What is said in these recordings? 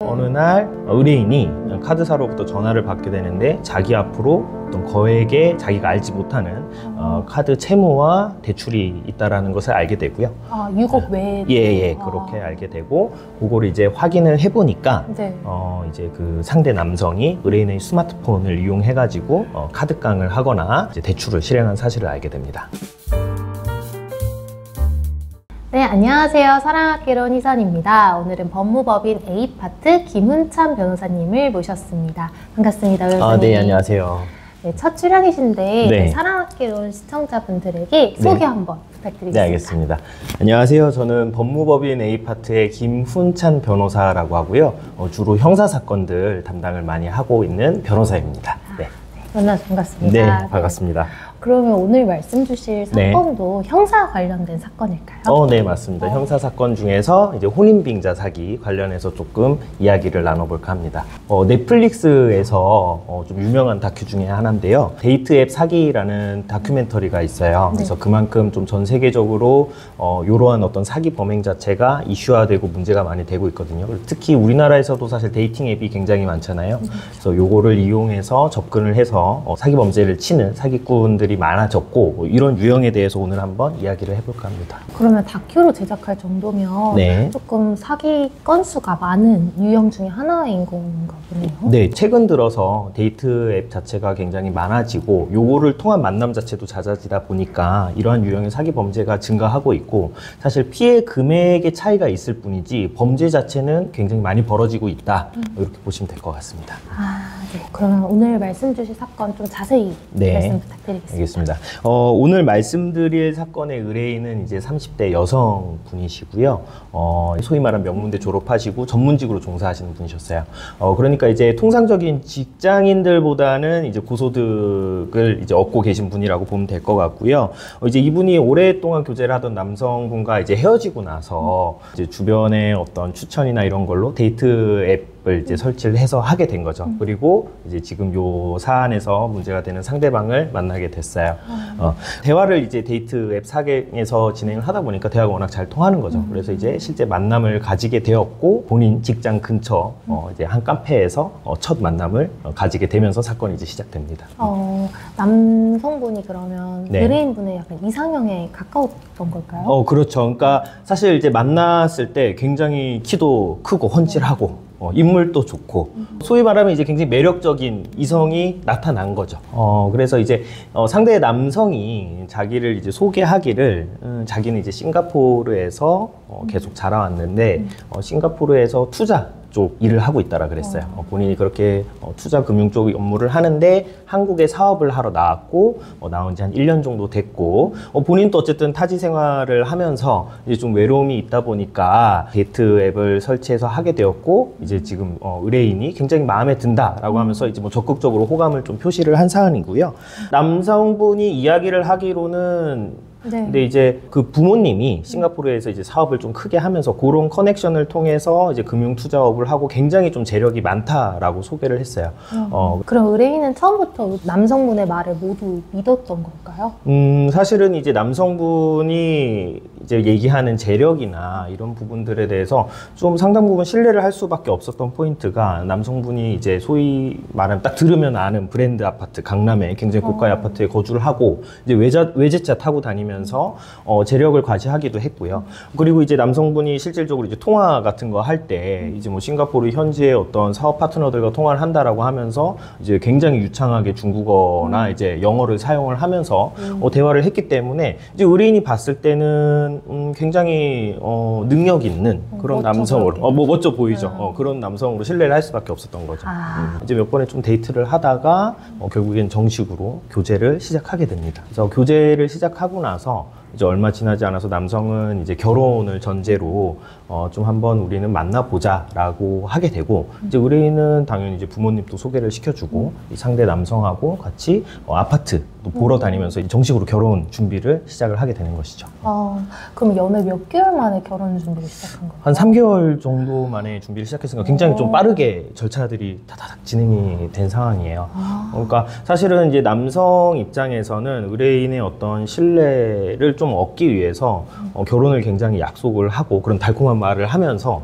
어느 날 의뢰인이 카드사로부터 전화를 받게 되는데 자기 앞으로 어떤 거액의 자기가 알지 못하는 카드 채무와 대출이 있다라는 것을 알게 되고요. 아, 6억 외에? 예, 그렇게 알게 되고 그거를 이제 확인을 해보니까 네. 이제 그 상대 남성이 의뢰인의 스마트폰을 이용해가지고 카드깡을 하거나 이제 대출을 실행한 사실을 알게 됩니다. 네, 안녕하세요. 사랑학개론 희선입니다. 오늘은 법무법인 A파트 김훈찬 변호사님을 모셨습니다. 반갑습니다, 변호사님. 네, 안녕하세요. 네, 첫 출연이신데 네. 사랑학개론 시청자분들에게 소개 한번 부탁드리겠습니다. 네, 알겠습니다. 안녕하세요. 저는 법무법인 A파트의 김훈찬 변호사라고 하고요. 주로 형사사건들 담당을 많이 하고 있는 변호사입니다. 네. 만나서 반갑습니다. 네, 반갑습니다. 그러면 오늘 말씀 주실 사건도 형사 관련된 사건일까요? 네, 맞습니다. 형사사건 중에서 이제 혼인빙자 사기 관련해서 조금 이야기를 나눠볼까 합니다. 넷플릭스에서 좀 유명한 다큐 중에 하나인데요. 데이트 앱 사기라는 다큐멘터리가 있어요. 네. 그래서 그만큼 좀 전 세계적으로 이러한 어떤 사기 범행 자체가 이슈화되고 문제가 많이 되고 있거든요. 특히 우리나라에서도 사실 데이팅 앱이 굉장히 많잖아요. 그래서 요거를 이용해서 접근을 해서 사기 범죄를 치는 사기꾼들이 많아졌고 이런 유형에 대해서 오늘 한번 이야기를 해볼까 합니다. 그러면 다큐로 제작할 정도면 네. 조금 사기 건수가 많은 유형 중에 하나인 건가 보네요. 네, 최근 들어서 데이트 앱 자체가 굉장히 많아지고 요거를 통한 만남 자체도 잦아지다 보니까 이러한 유형의 사기 범죄가 증가하고 있고 사실 피해 금액의 차이가 있을 뿐이지 범죄 자체는 굉장히 많이 벌어지고 있다. 이렇게 보시면 될 것 같습니다. 네. 그러면 오늘 말씀 주실 사건 좀 자세히 말씀 부탁드리겠습니다. 알겠습니다. 오늘 말씀드릴 사건의 의뢰인은 이제 30대 여성분이시고요. 소위 말하는 명문대 졸업하시고 전문직으로 종사하시는 분이셨어요. 그러니까 이제 통상적인 직장인들보다는 이제 고소득을 이제 얻고 계신 분이라고 보면 될 것 같고요. 이제 이분이 오랫동안 교제를 하던 남성분과 이제 헤어지고 나서 이제 주변의 어떤 추천이나 이런 걸로 데이트 앱을 이제 설치를 해서 하게 된 거죠. 그리고 이제 지금 요 사안에서 문제가 되는 상대방을 만나게 됐어요. 대화를 이제 데이트 앱 사기에서 진행을 하다 보니까 대화가 워낙 잘 통하는 거죠. 그래서 이제 실제 만남을 가지게 되었고 본인 직장 근처 이제 한 카페에서 첫 만남을 가지게 되면서 사건이 이제 시작됩니다. 남성분이 그러면 네. 의뢰인분의 약간 이상형에 가까웠던 걸까요? 그렇죠. 그러니까 사실 이제 만났을 때 굉장히 키도 크고 훤칠하고 인물도 좋고 소위 말하면 이제 굉장히 매력적인 이성이 나타난 거죠. 그래서 이제 상대의 남성이 자기를 이제 소개하기를 자기는 이제 싱가포르에서 계속 자라왔는데 싱가포르에서 투자 쪽 일을 하고 있다라 그랬어요. 본인이 그렇게 투자 금융 쪽 업무를 하는데 한국에 사업을 하러 나왔고 나온 지 한 1년 정도 됐고 본인도 어쨌든 타지 생활을 하면서 이제 좀 외로움이 있다 보니까 데이트 앱을 설치해서 하게 되었고 이제 지금 의뢰인이 굉장히 마음에 든다라고 하면서 이제 뭐 적극적으로 호감을 좀 표시를 한 사안이고요. 남성분이 이야기를 하기로는 네. 근데 이제 그 부모님이 싱가포르에서 이제 사업을 좀 크게 하면서 그런 커넥션을 통해서 이제 금융 투자업을 하고 굉장히 좀 재력이 많다라고 소개를 했어요. 그럼 의뢰인은 처음부터 남성분의 말을 모두 믿었던 걸까요? 사실은 이제 남성분이 이제 얘기하는 재력이나 이런 부분들에 대해서 좀 상당 부분 신뢰를 할 수밖에 없었던 포인트가 남성분이 이제 소위 말하면 딱 들으면 아는 브랜드 아파트, 강남에 굉장히 고가의 아파트에 거주를 하고 이제 외제차 타고 다니면서 재력을 과시하기도 했고요. 그리고 이제 남성분이 실질적으로 이제 통화 같은 거 할 때 이제 뭐 싱가포르 현지의 어떤 사업 파트너들과 통화를 한다라고 하면서 이제 굉장히 유창하게 중국어나 이제 영어를 사용을 하면서 대화를 했기 때문에 이제 의뢰인이 봤을 때는 굉장히 능력 있는 그런 남성으로 멋져 보이죠. 그런 남성으로 신뢰를 할 수밖에 없었던 거죠. 이제 몇 번에 좀 데이트를 하다가 결국엔 정식으로 교제를 시작하게 됩니다. 그래서 교제를 시작하고 나서 이제 얼마 지나지 않아서 남성은 이제 결혼을 전제로 좀 한번 우리는 만나보자라고 하게 되고 이제 의뢰인은 당연히 이제 부모님도 소개를 시켜주고 이 상대 남성하고 같이 아파트 또 보러 다니면서 정식으로 결혼 준비를 시작을 하게 되는 것이죠. 그럼 연애 몇 개월 만에 결혼 준비를 시작한 거예요? 한 3개월 정도 만에 준비를 시작했으니까 굉장히 좀 빠르게 절차들이 다다닥 진행이 된 상황이에요. 그러니까 사실은 이제 남성 입장에서는 의뢰인의 어떤 신뢰를 좀 좀 얻기 위해서 결혼을 굉장히 약속을 하고 그런 달콤한 말을 하면서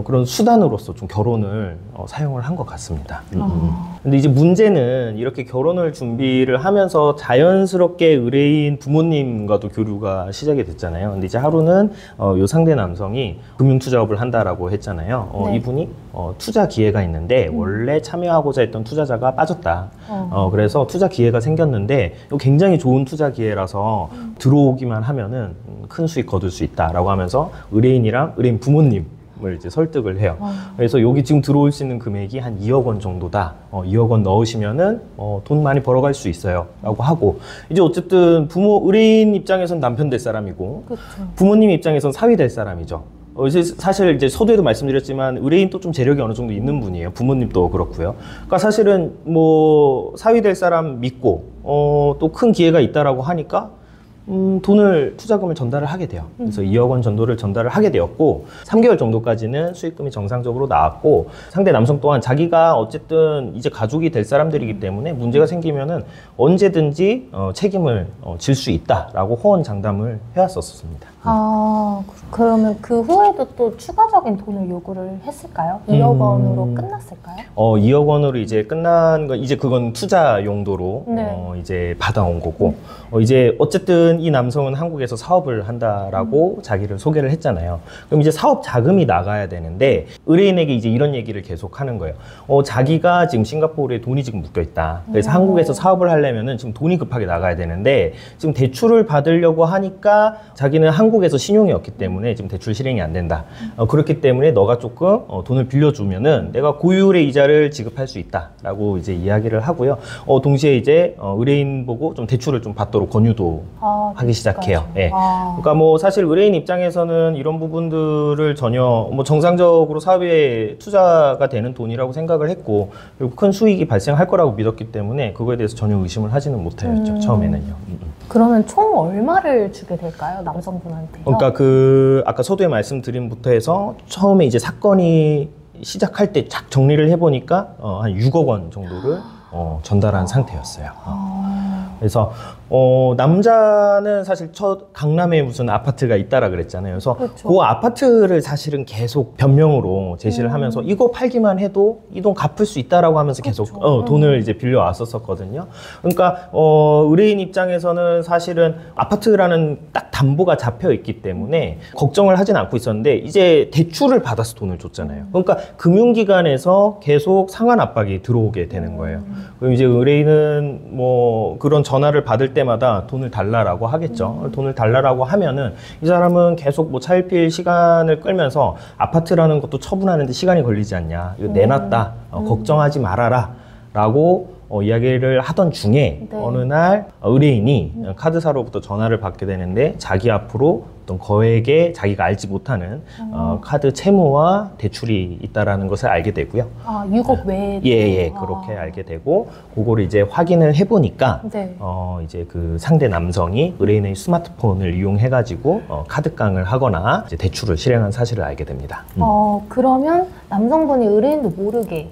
그런 수단으로서 좀 결혼을 사용을 한 것 같습니다. 근데 이제 문제는 이렇게 결혼을 준비를 하면서 자연스럽게 의뢰인 부모님과도 교류가 시작이 됐잖아요. 근데 이제 하루는 요 상대 남성이 금융투자업을 한다라고 했잖아요. 네. 이분이 투자 기회가 있는데 원래 참여하고자 했던 투자자가 빠졌다. 그래서 투자 기회가 생겼는데 이거 굉장히 좋은 투자 기회라서 들어오기만 하면은 큰 수익 거둘 수 있다라고 하면서 의뢰인이랑 의뢰인 부모님을 이제 설득을 해요. 그래서 여기 지금 들어올 수 있는 금액이 한 2억 원 정도다. 2억 원 넣으시면은 돈 많이 벌어갈 수 있어요. 라고 하고 이제 어쨌든 의뢰인 입장에선 남편 될 사람이고 그쵸. 부모님 입장에선 사위 될 사람이죠. 이제 사실 이제 서두에도 말씀드렸지만 의뢰인도 좀 재력이 어느 정도 있는 분이에요. 부모님도 그렇고요. 그러니까 사실은 뭐 사위 될 사람 믿고 또 큰 기회가 있다라고 하니까 돈을 투자금을 전달을 하게 돼요. 그래서 2억 원 정도를 전달을 하게 되었고 3개월 정도까지는 수익금이 정상적으로 나왔고 상대 남성 또한 자기가 어쨌든 이제 가족이 될 사람들이기 때문에 문제가 생기면은 언제든지 책임을 질 수 있다라고 호언장담을 해왔었습니다. 그러면 그 후에도 또 추가적인 돈을 요구를 했을까요? 2억 원으로 끝났을까요? 2억 원으로 이제 끝난 거 이제 그건 투자 용도로 네. 이제 받아온 거고 이제 어쨌든 이 남성은 한국에서 사업을 한다라고 자기를 소개를 했잖아요. 그럼 이제 사업 자금이 나가야 되는데 의뢰인에게 이제 이런 얘기를 계속 하는 거예요. 자기가 지금 싱가포르에 돈이 지금 묶여 있다. 그래서 한국에서 사업을 하려면은 지금 돈이 급하게 나가야 되는데 지금 대출을 받으려고 하니까 자기는 한국에서 신용이 없기 때문에 지금 대출 실행이 안 된다. 그렇기 때문에 너가 조금 돈을 빌려주면은 내가 고율의 이자를 지급할 수 있다라고 이제 이야기를 하고요. 동시에 이제 의뢰인 보고 좀 대출을 좀 받도록 권유도 하기 시작해요. 예. 그러니까 뭐 사실 의뢰인 입장에서는 이런 부분들을 전혀 뭐 정상적으로 사회에 투자가 되는 돈이라고 생각을 했고 그리고 큰 수익이 발생할 거라고 믿었기 때문에 그거에 대해서 전혀 의심을 하지는 못하였죠. 처음에는요. 그러면 총 얼마를 주게 될까요? 남성분한테요? 그러니까 아까 서두에 말씀드린 부터 해서 처음에 이제 사건이 시작할 때 쫙 정리를 해보니까 한 6억 원 정도를 전달한 상태였어요. 그래서 남자는 사실 강남에 무슨 아파트가 있다라 그랬잖아요. 그래서 그렇죠. 그 아파트를 사실은 계속 변명으로 제시를 하면서 이거 팔기만 해도 이 돈 갚을 수 있다라고 하면서 계속 그렇죠. 돈을 이제 빌려왔었거든요. 그러니까 의뢰인 입장에서는 사실은 아파트라는 딱 담보가 잡혀 있기 때문에 걱정을 하진 않고 있었는데 이제 대출을 받아서 돈을 줬잖아요. 그러니까 금융기관에서 계속 상환 압박이 들어오게 되는 거예요. 그럼 이제 의뢰인은 뭐 그런 전화를 받을 때마다 돈을 달라라고 하겠죠. 돈을 달라라고 하면은 이 사람은 계속 뭐 차일피일 시간을 끌면서 아파트라는 것도 처분하는데 시간이 걸리지 않냐. 이거 내놨다. 걱정하지 말아라. 라고 이야기를 하던 중에 네. 어느 날 의뢰인이 카드사로부터 전화를 받게 되는데 자기 앞으로 어떤 거액의 자기가 알지 못하는 카드 채무와 대출이 있다라는 것을 알게 되고요. 6억 외에? 예, 그렇게 알게 되고 그거를 이제 확인을 해보니까 네. 이제 그 상대 남성이 의뢰인의 스마트폰을 이용해가지고 카드깡을 하거나 이제 대출을 실행한 사실을 알게 됩니다. 그러면 남성분이 의뢰인도 모르게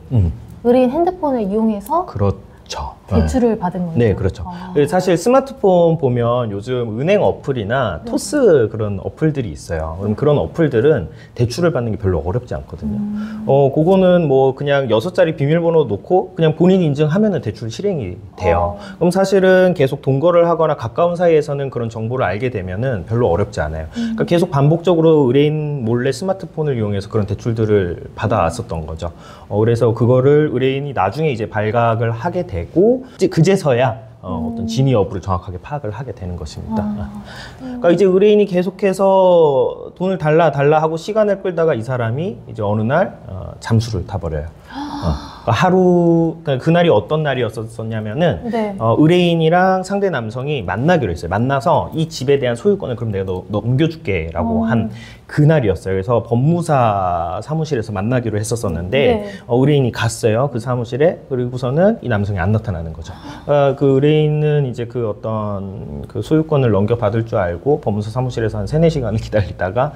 의뢰인 핸드폰을 이용해서 그렇죠. 대출을 받은 거예요? 네, 그렇죠. 사실 스마트폰 보면 요즘 은행 어플이나 토스 그런 어플들이 있어요. 그럼 그런 어플들은 대출을 받는 게 별로 어렵지 않거든요. 그거는 뭐 그냥 6자리 비밀번호 놓고 그냥 본인 인증하면은 대출 실행이 돼요. 그럼 사실은 계속 동거를 하거나 가까운 사이에서는 그런 정보를 알게 되면은 별로 어렵지 않아요. 그러니까 계속 반복적으로 의뢰인 몰래 스마트폰을 이용해서 그런 대출들을 받아왔었던 거죠. 그래서 그거를 의뢰인이 나중에 이제 발각을 하게 되고 이제 그제서야 어떤 진위 여부를 정확하게 파악을 하게 되는 것입니다. 그러니까 이제 의뢰인이 계속해서 돈을 달라 하고 시간을 끌다가 이 사람이 이제 어느 날 잠수를 타버려요. 그러니까 그날이 어떤 날이었었냐면은 네. 의뢰인이랑 상대 남성이 만나기로 했어요. 만나서 이 집에 대한 소유권을 그럼 내가 너 넘겨줄게라고 한 그날이었어요. 그래서 법무사 사무실에서 만나기로 했었었는데 네. 의뢰인이 갔어요. 그 사무실에. 그리고서는 이 남성이 안 나타나는 거죠. 그 의뢰인은 이제 그 어떤 그 소유권을 넘겨받을 줄 알고 법무사 사무실에서 한 3-4시간을 기다리다가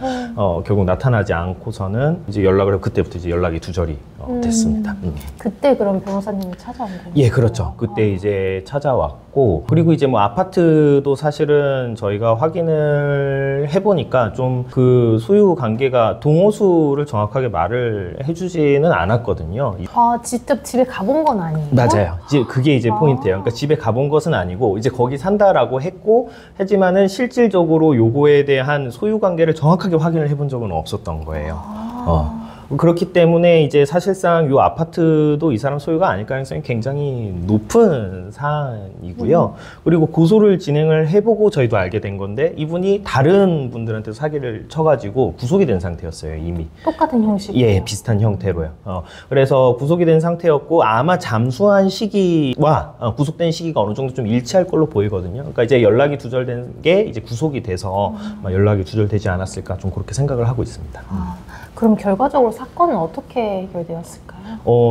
결국 나타나지 않고서는 이제 연락을 하고 그때부터 이제 연락이 두절이 됐습니다. 그때 그럼 변호사님이 찾아온 거예요? 예, 그렇죠. 그때 이제 찾아왔고, 그리고 이제 뭐 아파트도 사실은 저희가 확인을 해보니까 좀 그 소유 관계가 동호수를 정확하게 말을 해주지는 않았거든요. 아, 직접 집에 가본 건 아니에요? 맞아요. 이제 그게 이제 포인트예요. 그러니까 집에 가본 것은 아니고 이제 거기 산다라고 했고, 하지만은 실질적으로 요거에 대한 소유 관계를 정확하게 확인을 해본 적은 없었던 거예요. 그렇기 때문에 이제 사실상 이 아파트도 이 사람 소유가 아닐 가능성이 굉장히 높은 사안이고요. 그리고 고소를 진행을 해보고 저희도 알게 된 건데, 이분이 다른 분들한테 사기를 쳐가지고 구속이 된 상태였어요, 이미. 똑같은 형식으로? 예, 비슷한 형태로요. 그래서 구속이 된 상태였고, 아마 잠수한 시기와 구속된 시기가 어느 정도 좀 일치할 걸로 보이거든요. 그러니까 이제 연락이 두절된 게 이제 구속이 돼서 연락이 두절되지 않았을까, 좀 그렇게 생각을 하고 있습니다. 그럼 결과적으로 사건은 어떻게 해결되었을까요?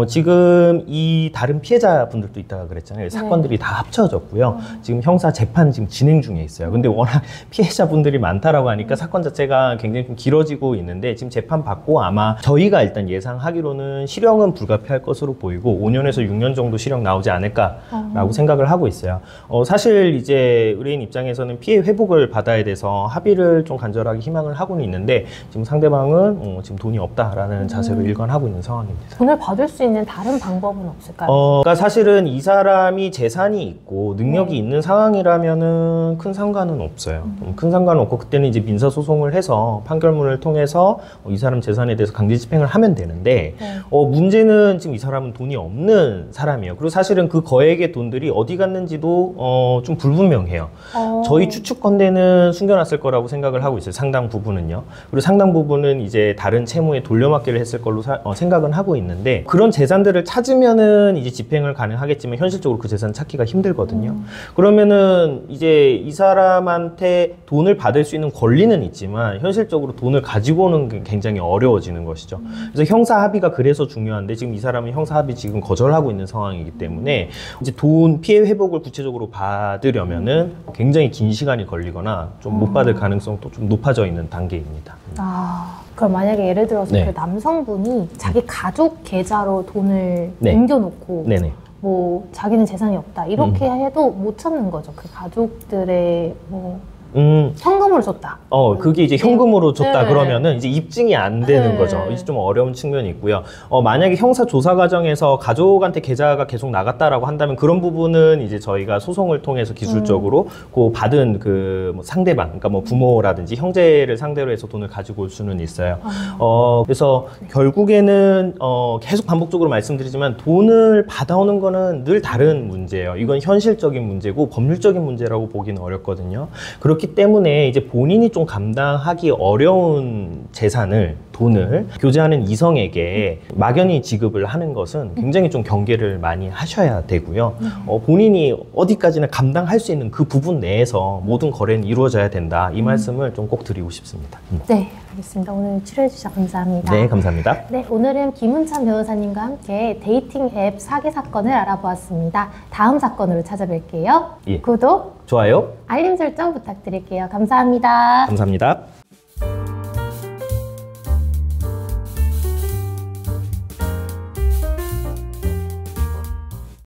지금 이 다른 피해자분들도 있다가 그랬잖아요. 사건들이 다 합쳐졌고요. 지금 형사 재판 지금 진행 중에 있어요. 근데 워낙 피해자분들이 많다라고 하니까 사건 자체가 굉장히 좀 길어지고 있는데, 지금 재판 받고 아마 저희가 일단 예상하기로는 실형은 불가피할 것으로 보이고 5년에서 6년 정도 실형 나오지 않을까라고 생각을 하고 있어요. 사실 이제 의뢰인 입장에서는 피해 회복을 받아야 돼서 합의를 좀 간절하게 희망을 하고는 있는데, 지금 상대방은 지금 돈이 없다라는 자세로 일관하고 있는 상황입니다. 돈을 받을 수 있는 다른 방법은 없을까요? 그러니까 사실은 이 사람이 재산이 있고 능력이 있는 상황이라면은 큰 상관은 없어요. 큰 상관은 없고, 그때는 이제 민사소송을 해서 판결문을 통해서 이 사람 재산에 대해서 강제 집행을 하면 되는데, 문제는 지금 이 사람은 돈이 없는 사람이에요. 그리고 사실은 그 거액의 돈들이 어디 갔는지도 좀 불분명해요. 저희 추측컨대는 숨겨놨을 거라고 생각을 하고 있어요. 상당 부분은요. 그리고 상당 부분은 이제 다른 채무에 돌려막기를 했을 걸로 생각은 하고 있는데, 그런 재산들을 찾으면은 이제 집행을 가능하겠지만 현실적으로 그 재산 찾기가 힘들거든요. 그러면은 이제 이 사람한테 돈을 받을 수 있는 권리는 있지만 현실적으로 돈을 가지고 오는 게 굉장히 어려워지는 것이죠. 그래서 형사 합의가 그래서 중요한데, 지금 이 사람은 형사 합의 지금 거절하고 있는 상황이기 때문에 이제 돈 피해 회복을 구체적으로 받으려면은 굉장히 긴 시간이 걸리거나 좀 못 받을 가능성도 좀 높아져 있는 단계입니다. 그럼 만약에 예를 들어서 네. 그 남성분이 자기 가족 계좌로 돈을 네. 옮겨놓고 네네. 뭐 자기는 재산이 없다 이렇게 해도 못 찾는 거죠. 그 가족들의 뭐 현금으로 줬다. 그게 이제 현금으로 줬다 네. 그러면은 이제 입증이 안 되는 네. 거죠. 이제 좀 어려운 측면이 있고요. 만약에 형사 조사 과정에서 가족한테 계좌가 계속 나갔다라고 한다면 그런 부분은 이제 저희가 소송을 통해서 기술적으로 그 받은 뭐 상대방, 그러니까 뭐 부모라든지 형제를 상대로 해서 돈을 가지고 올 수는 있어요. 그래서 결국에는 계속 반복적으로 말씀드리지만 돈을 받아오는 거는 늘 다른 문제예요. 이건 현실적인 문제고 법률적인 문제라고 보기는 어렵거든요. 그렇기 때문에 이제 본인이 좀 감당하기 어려운 돈을 교제하는 이성에게 막연히 지급을 하는 것은 굉장히 좀 경계를 많이 하셔야 되고요. 본인이 어디까지나 감당할 수 있는 그 부분 내에서 모든 거래는 이루어져야 된다. 이 말씀을 좀 꼭 드리고 싶습니다. 네, 알겠습니다. 오늘 출연해 주셔서 감사합니다. 네, 감사합니다. 네, 오늘은 김은찬 변호사님과 함께 데이팅 앱 사기 사건을 알아보았습니다. 다음 사건으로 찾아뵐게요. 예. 구독, 좋아요. 알림 설정 부탁드릴게요. 감사합니다. 감사합니다.